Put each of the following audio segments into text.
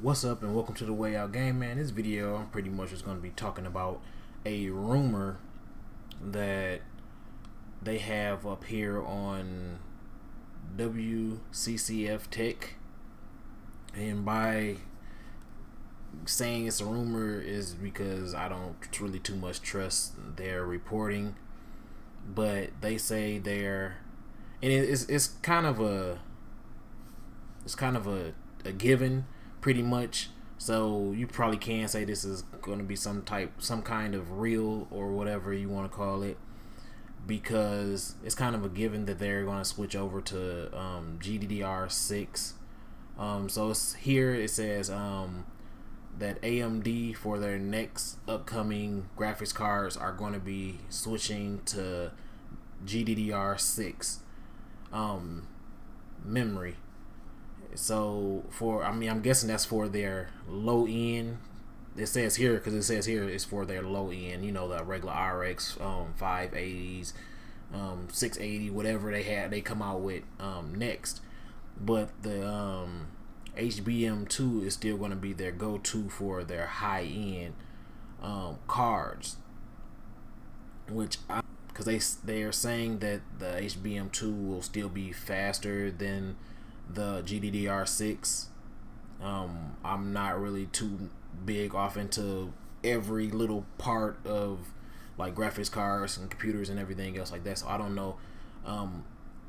What's up and welcome to the Way Out Game, man. This video I'm pretty much just going to be talking about a rumor that they have up here on WCCF Tech, and by saying it's a rumor is because I don't really too much trust their reporting, but they say they're, and it's kind of a given pretty much. So you probably can say this is going to be some kind of real or whatever you want to call it, because it's kind of a given that they're going to switch over to GDDR6. So it's here. It says that AMD for their next upcoming graphics cards are going to be switching to GDDR6 memory. So I'm guessing that's for their low end. It says here, because it says here it's for their low end. You know, the regular RX 580s, 680, whatever they come out with next. But the HBM2 is still going to be their go-to for their high end cards, which because they are saying that the HBM2 will still be faster than the GDDR6. I'm not really too big off into every little part of like graphics cards and computers and everything else like that, so I don't know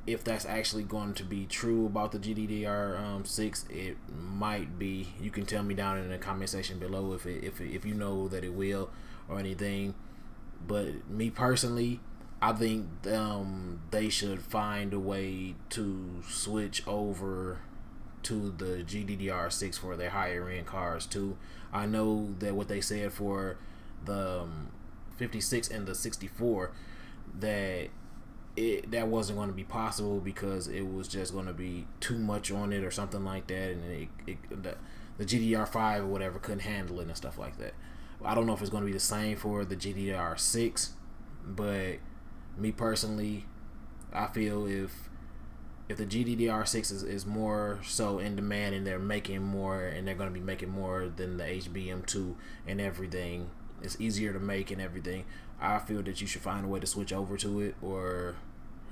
if that's actually going to be true about the GDDR6. It might be. You can tell me down in the comment section below if you know that it will or anything. But me personally, I think they should find a way to switch over to the GDDR6 for their higher end cards too. I know that what they said for the 56 and the 64, that that wasn't going to be possible because it was just going to be too much on it or something like that, and the GDDR5 or whatever couldn't handle it and stuff like that. I don't know if it's going to be the same for the GDDR6, but me personally, I feel if the GDDR6 is more so in demand and they're making more, and they're going to be making more than the HBM2 and everything, it's easier to make and everything, I feel that you should find a way to switch over to it, or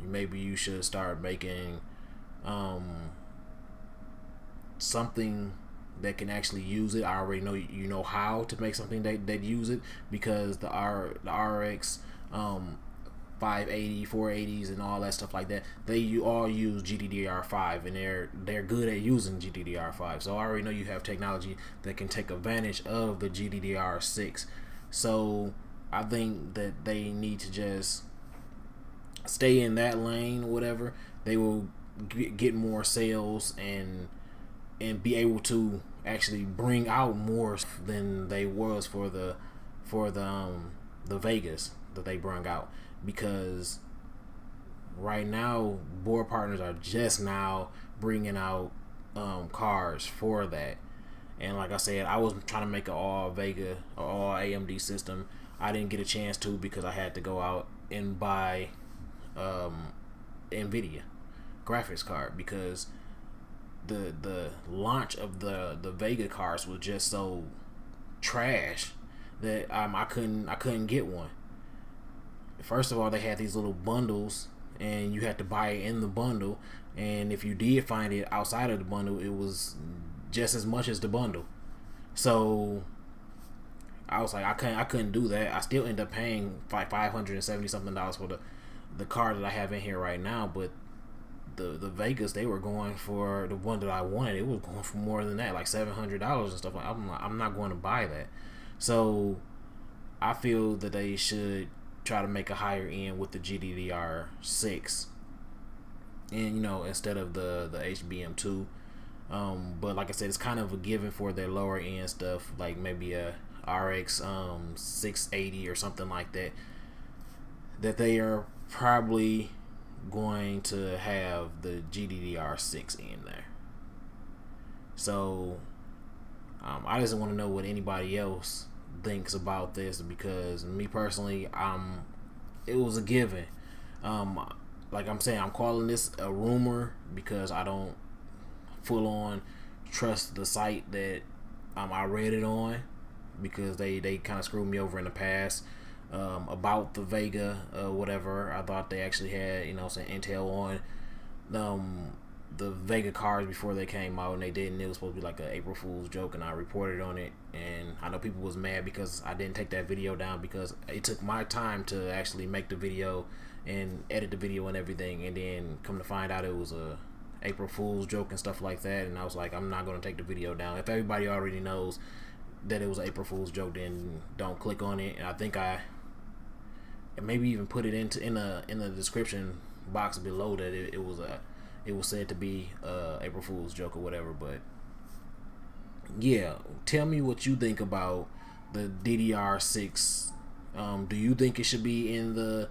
maybe you should start making something that can actually use it. I already know you know how to make something that use it, because the RX 580, 480s, and all that stuff like that, you all use GDDR5, and they're good at using GDDR5. So I already know you have technology that can take advantage of the GDDR6. So I think that they need to just stay in that lane. Whatever, they will get more sales and be able to actually bring out more than they was for the Vegas that they bring out, because right now board partners are just now bringing out cards for that. And like I said, I was trying to make an all Vega or all AMD system. I didn't get a chance to because I had to go out and buy Nvidia graphics card, because the launch of the Vega cards was just so trash that I couldn't get one. First of all, they had these little bundles, and you had to buy it in the bundle. And if you did find it outside of the bundle, it was just as much as the bundle. So I was like, I couldn't do that. I still end up paying like $570 something for the card that I have in here right now. But the Vegas, they were going for the one that I wanted. It was going for more than that, like $700 and stuff. I'm not going to buy that. So I feel that they should try to make a higher end with the GDDR6, and instead of the HBM2. But like I said, it's kind of a given for their lower end stuff, like maybe a RX 680 or something like that, that they are probably going to have the GDDR6 in there. So I just want to know what anybody else thinks about this, because me personally, it was a given. Like I'm saying, I'm calling this a rumor because I don't full on trust the site that I read it on because they kind of screwed me over in the past about the Vega whatever. I thought they actually had some intel on the Vega cards before they came out, and they didn't. It was supposed to be like an April Fool's joke, and I reported on it. And I know people was mad because I didn't take that video down, because it took my time to actually make the video and edit the video and everything, and then come to find out it was a April Fool's joke and stuff like that. And I was like, I'm not going to take the video down. If everybody already knows that it was an April Fool's joke, then don't click on it. And I think I maybe even put it in the description box below that it was said to be April Fool's joke or whatever. But yeah, tell me what you think about the DDR6. Do you think it should be in the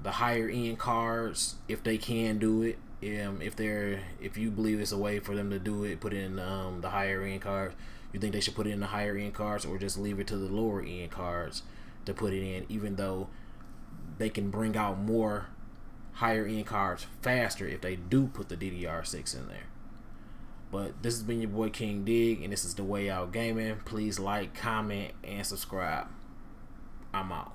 higher end cards if they can do it? If you believe it's a way for them to do it, put it in the higher end cards. You think they should put it in the higher end cards, or just leave it to the lower end cards to put it in, even though they can bring out more higher end cards faster if they do put the DDR6 in there? But this has been your boy King Dig, and this is The Way Out Gaming. Please like, comment, and subscribe. I'm out.